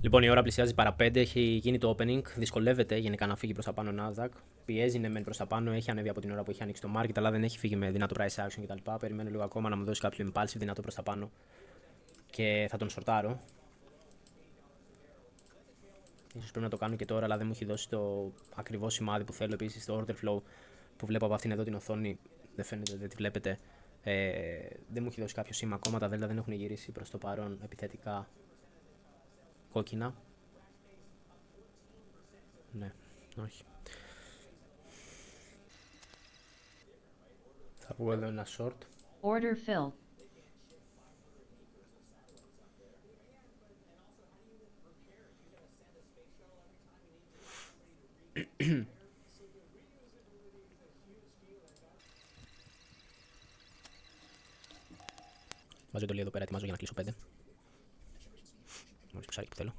Λοιπόν, η ώρα πλησιάζει παρά 5, έχει γίνει το opening. Δυσκολεύεται γενικά να φύγει προς τα πάνω ο Nasdaq. Πιέζει ναι, μεν προς τα πάνω, έχει ανέβει από την ώρα που έχει ανοίξει το market, αλλά δεν έχει φύγει με δυνατό price action κτλ. Περιμένω λίγο ακόμα να μου δώσει κάποιο impulsive δυνατό προς τα πάνω και θα τον σορτάρω. Ίσως πρέπει να το κάνω και τώρα, αλλά δεν μου έχει δώσει το ακριβό σημάδι που θέλω. Επίσης, το order flow που βλέπω από αυτήν εδώ την οθόνη, δεν φαίνεται, δεν τη βλέπετε. Δεν μου έχει δώσει κάποιο σήμα ακόμα. Τα δέλτα δεν έχουν γυρίσει προς το παρόν επιθετικά κόκκινα. Ναι, όχι. Θα βγω εδώ ένα short. Order fill. Βάζω το λίγο εδώ πέρα, ετοιμάζω για να κλείσω 5. Μόλις ψάρι που θέλω.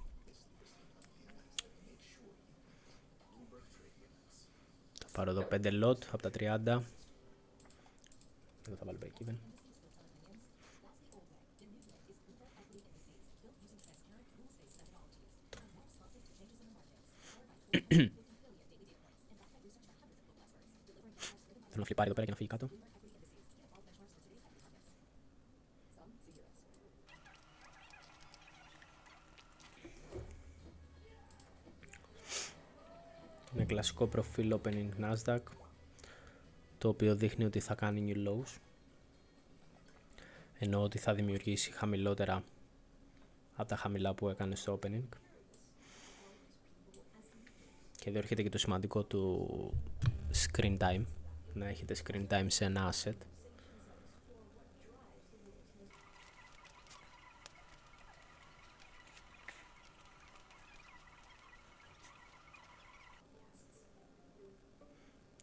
Θα πάρω εδώ 5 lot από τα 30. Εδώ θα βάλω break even. Θέλω να φλιπάρει εδώ πέρα και να φύγει κάτω. Είναι κλασικό προφίλ opening Nasdaq, το οποίο δείχνει ότι θα κάνει new lows, ενώ ότι θα δημιουργήσει χαμηλότερα από τα χαμηλά που έκανε στο opening. Και εδώ έρχεται και το σημαντικό του screen time, να έχετε screen time σε ένα asset.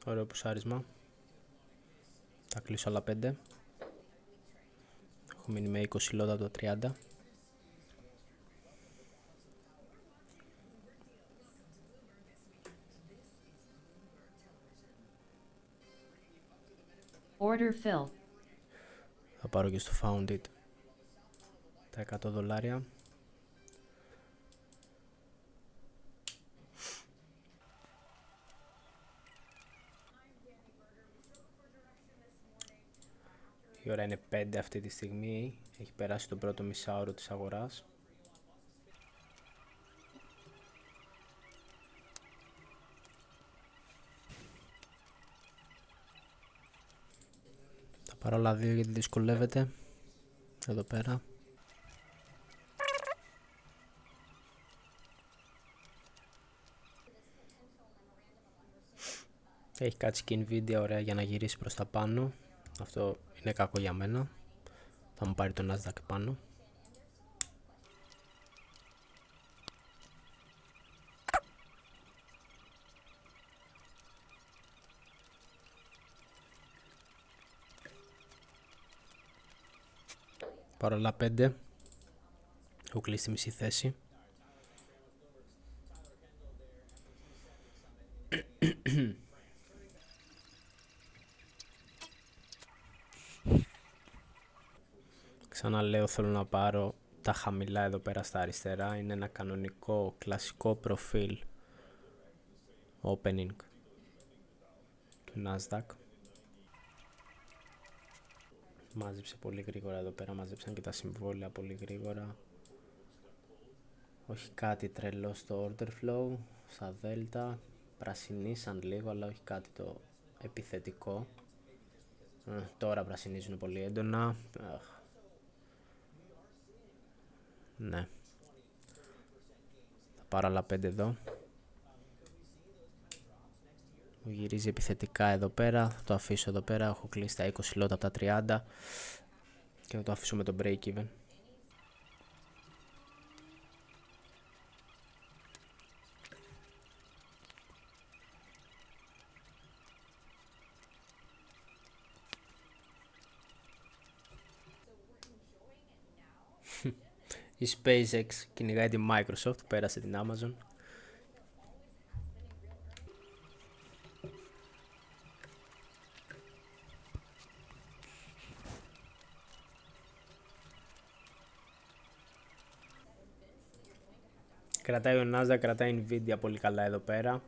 Ωραίο πουσάρισμα. Θα κλείσω άλλα 5. Έχω μείνει με 20 λότα από τα 30. Order fill. Θα πάρω και στο Founded τα $100. Η ώρα είναι 5 αυτή τη στιγμή. Έχει περάσει το πρώτο μισάωρο της αγοράς. Θα πάρω άλλα 2 γιατί δυσκολεύεται. Εδώ πέρα. Έχει κάτσει και Nvidia ωραία για να γυρίσει προς τα πάνω. Αυτό είναι κακό για μένα. Θα μου πάρει το Nasdaq πάνω. Πάρω άλλα 5. Έχω κλείσει τη μισή θέση. Ξαναλέω, θέλω να πάρω τα χαμηλά εδώ πέρα στα αριστερά. Είναι ένα κανονικό κλασικό προφίλ opening του Nasdaq. Μάζεψε πολύ γρήγορα εδώ πέρα, μάζεψαν και τα συμβόλαια πολύ γρήγορα. Όχι κάτι τρελό στο order flow, στα δέλτα. Πρασινίσαν λίγο, αλλά όχι κάτι το επιθετικό. Τώρα πρασινίζουν πολύ έντονα. Ναι. Θα πάρω άλλα 5 εδώ. Μου γυρίζει επιθετικά εδώ πέρα. Θα το αφήσω εδώ πέρα. Έχω κλείσει τα 20 λότα από τα 30. Και θα το αφήσω με το break even. Η SpaceX κυνηγάει τη Microsoft, πέρασε την Amazon. Κρατάει ο Nasdaq, κρατάει Nvidia πολύ καλά εδώ πέρα.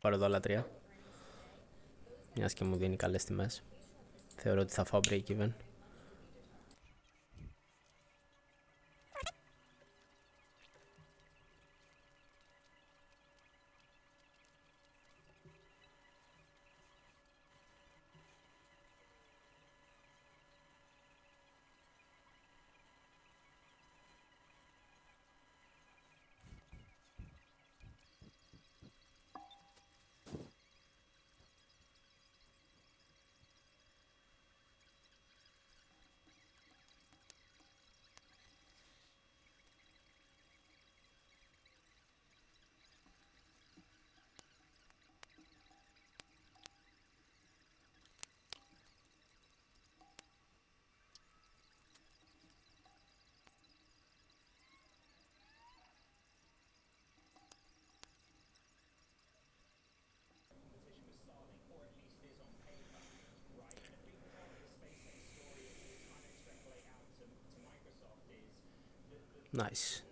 Πάρω δολατρία. Μιας και μου δίνει καλές τιμές. Θεωρώ ότι θα φάω break even. Nice.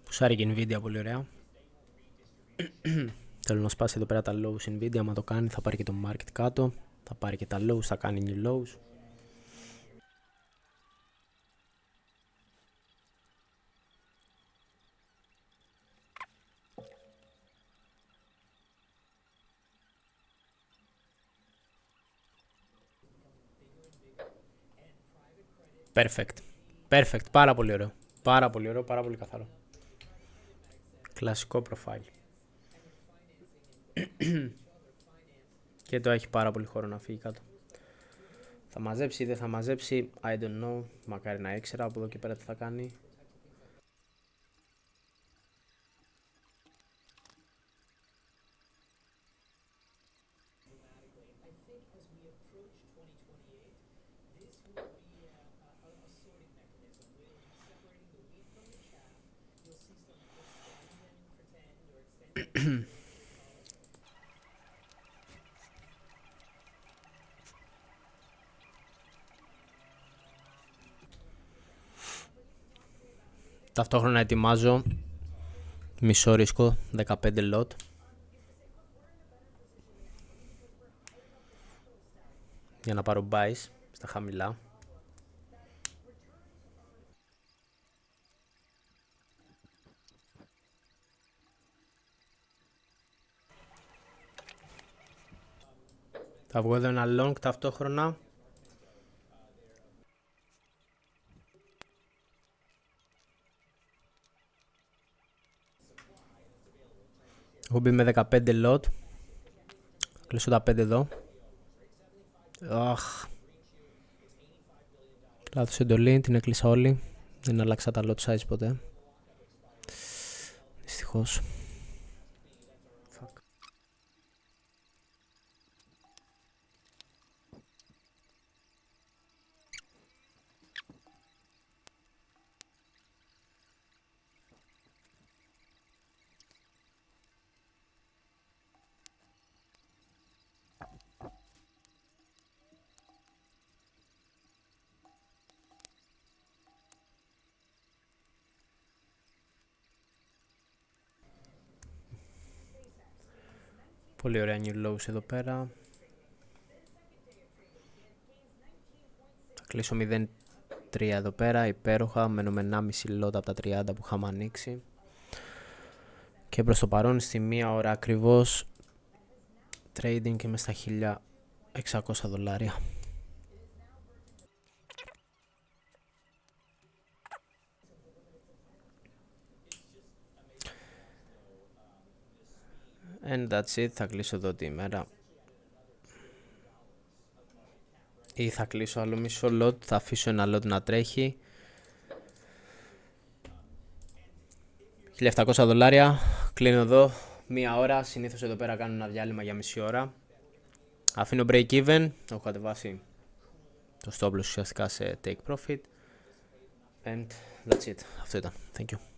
Πουσάρει και Nvidia πολύ ωραία. Θέλω να σπάσει εδώ πέρα τα lows Nvidia. Άμα το κάνει θα πάρει και το market κάτω. Θα πάρει και τα lows, θα κάνει new lows. Perfect. Πάρα πολύ ωραίο. Πάρα πολύ καθαρό. Κλασικό profile. Και το έχει πάρα πολύ χώρο να φύγει κάτω. Θα μαζέψει ή δεν θα μαζέψει, I don't know. Μακάρι να ήξερα από εδώ και πέρα τι θα κάνει. Ταυτόχρονα ετοιμάζω μισό ρίσκο, 15 lot. Για να πάρω buys στα χαμηλά. Θα βγω εδώ ένα long ταυτόχρονα. Έχω μπει με 15 lot. Κλείσω τα 5 εδώ. Λάθος εντολή, την έκλεισα όλη. Δεν αλλάξα τα lot size ποτέ. Δυστυχώς. Πολύ ωραία new lows εδώ πέρα. Θα κλείσω 0.3 εδώ πέρα, υπέροχα. Μένω με 1,5 lot από τα 30 που είχαμε ανοίξει. Και προς το παρόν στη 1 ώρα ακριβώς trading και είμαι στα $1.600. And that's it. Θα κλείσω εδώ τη ημέρα. Ή θα κλείσω άλλο μισό lot. Θα αφήσω ένα lot να τρέχει. $1.700. Κλείνω εδώ. 1 ώρα. Συνήθως εδώ πέρα κάνω ένα διάλειμμα για μισή ώρα. Αφήνω break even. Έχω κατεβάσει το stop loss ουσιαστικά σε take profit. And that's it. Αυτό ήταν. Thank you.